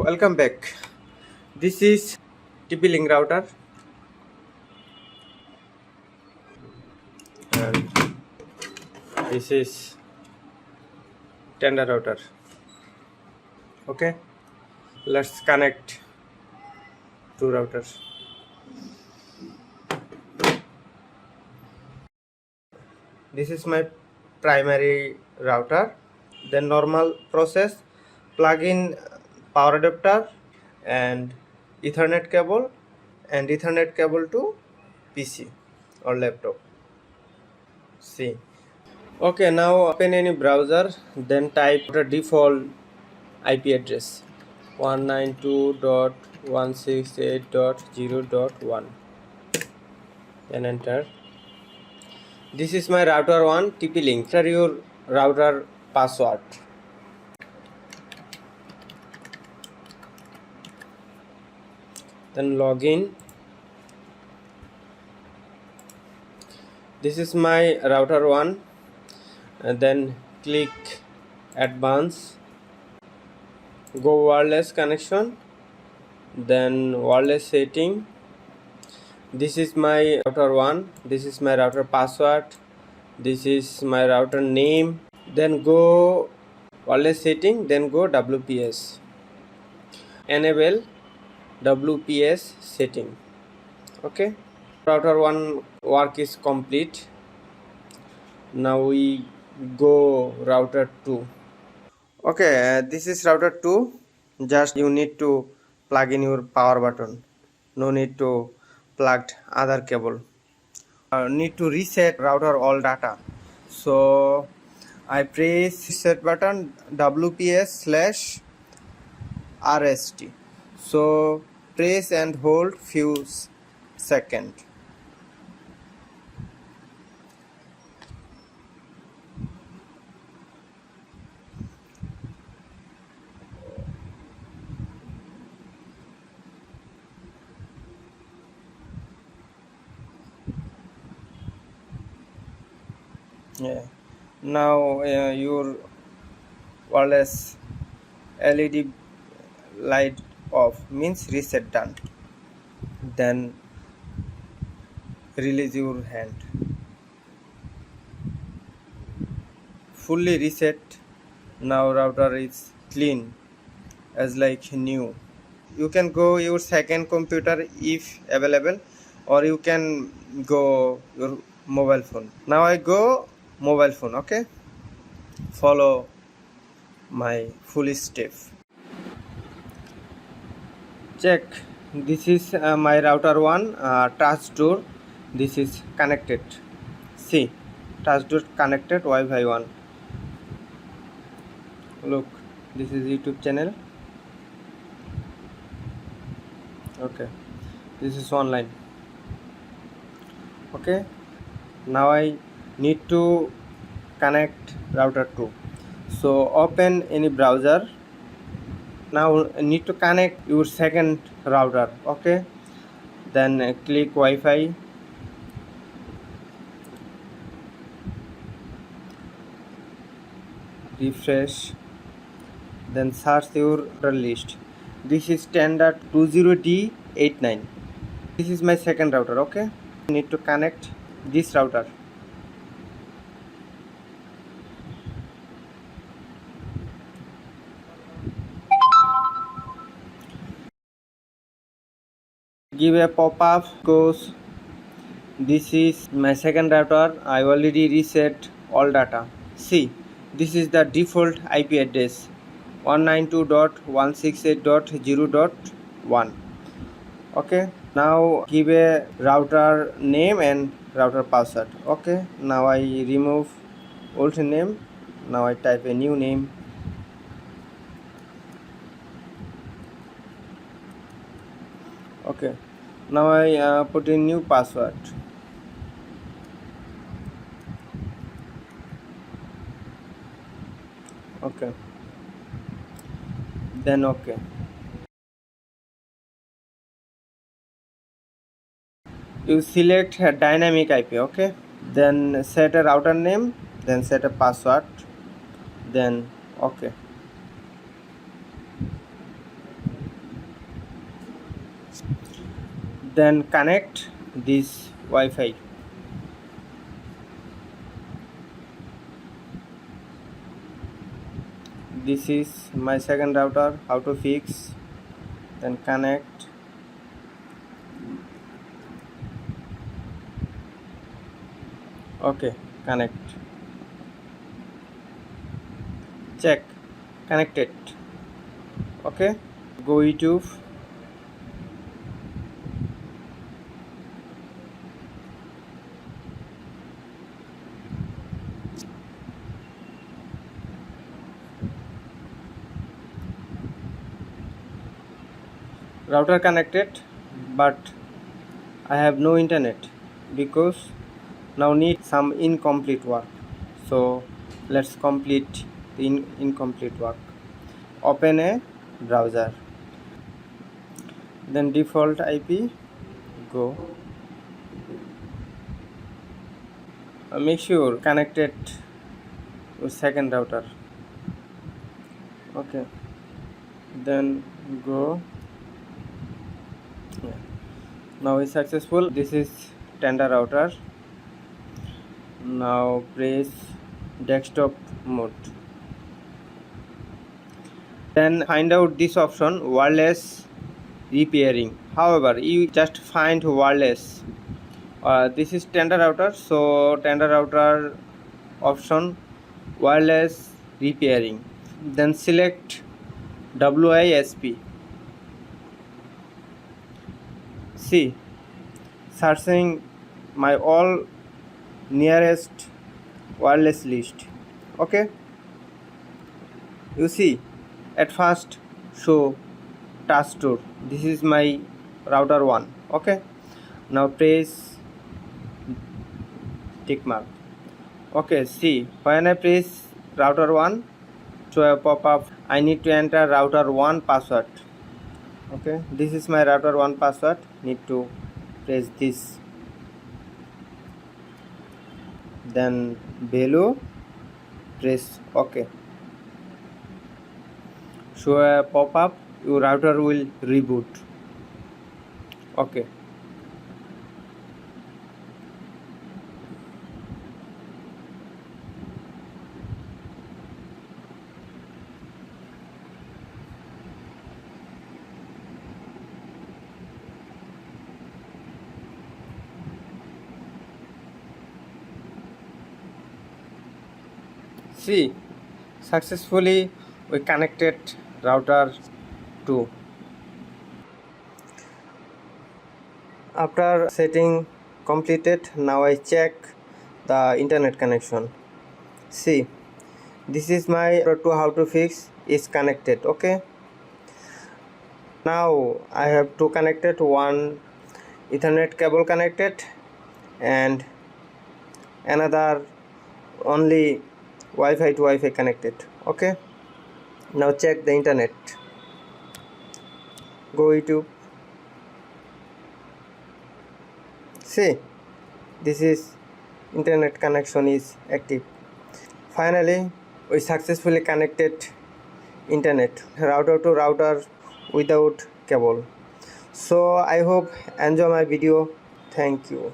Welcome back. This is TP-Link router and this is Tenda router. Okay, let's connect two routers. This is my primary router. Then normal process: plug in power adapter and Ethernet cable to PC or laptop. See. Okay, now open any browser, then type the default IP address 192.168.0.1, then enter. This is my router 1 TP-Link. Enter your router password. Then login. This is my router 1. Then click advanced, go wireless connection, then wireless setting. This is my router 1, this is my router password, this is my router name. Then go wireless setting, then go WPS, enable WPS setting. Okay, router 1 work is complete. Now we go router 2. Okay, this is router 2. Just you need to plug in your power button. No need to plug other cable. Need to reset router all data. So I press reset button WPS/RST. So press and hold few seconds. Yeah. Now your wireless LED light off, means reset done. Then release your hand. Fully reset. Now router is clean as like new. You can go your second computer if available, or you can go your mobile phone. Now I go mobile phone. Okay, follow my full step. Check, this is my router 1 touch door. This is connected. See, touch door connected, Wi-Fi 1. Look, this is YouTube channel. Okay, this is online. Okay, now I need to connect router 2. So open any browser. Now need to connect your second router. Okay, then click Wi-Fi. Refresh, then search your router list. This is Tenda 20D89. This is my second router. Okay, I need to connect this router. Give a pop-up goes, this is my second router. I already reset all data. See, this is the default IP address 192.168.0.1. okay, now give a router name and router password. Okay, now I remove old name. Now I type a new name. Okay, now I put in new password. Okay, then okay. You select a dynamic IP. Okay, then set a router name, then set a password, then okay. Then connect this Wi-Fi. This is my second router. How to fix? Then connect. Okay, connect. Check. Connected. Okay. Go YouTube. Router connected, but I have no internet because now need some incomplete work. So let's complete the incomplete work. Open a browser. Then default IP. Go. Make sure connected with second router. Okay. Then go. Yeah. Now it's successful. This is Tenda router. Now press desktop mode. Then find out this option, wireless repairing. However, you just find wireless. This is Tenda router, so Tenda router option wireless repairing. Then select WISP. See, searching my all nearest wireless list. Okay, you see at first show task tour. This is my router 1. Okay, now press tick mark. Okay, see, when I press router 1, show a pop-up. I need to enter router 1 password. Okay, this is my router 1 password. Need to press this. Then below press OK. Show a pop-up. Your router will reboot. Okay. See, successfully we connected router 2. After setting completed, now I check the internet connection. See, this is my router 2. How to fix is connected. Okay, now I have two connected, one Ethernet cable connected and another only Wi-Fi to Wi-Fi connected. Okay, now check the internet. Go YouTube. See, this is internet connection is active. Finally, we successfully connected internet router to router without cable. So I hope enjoy my video. Thank you.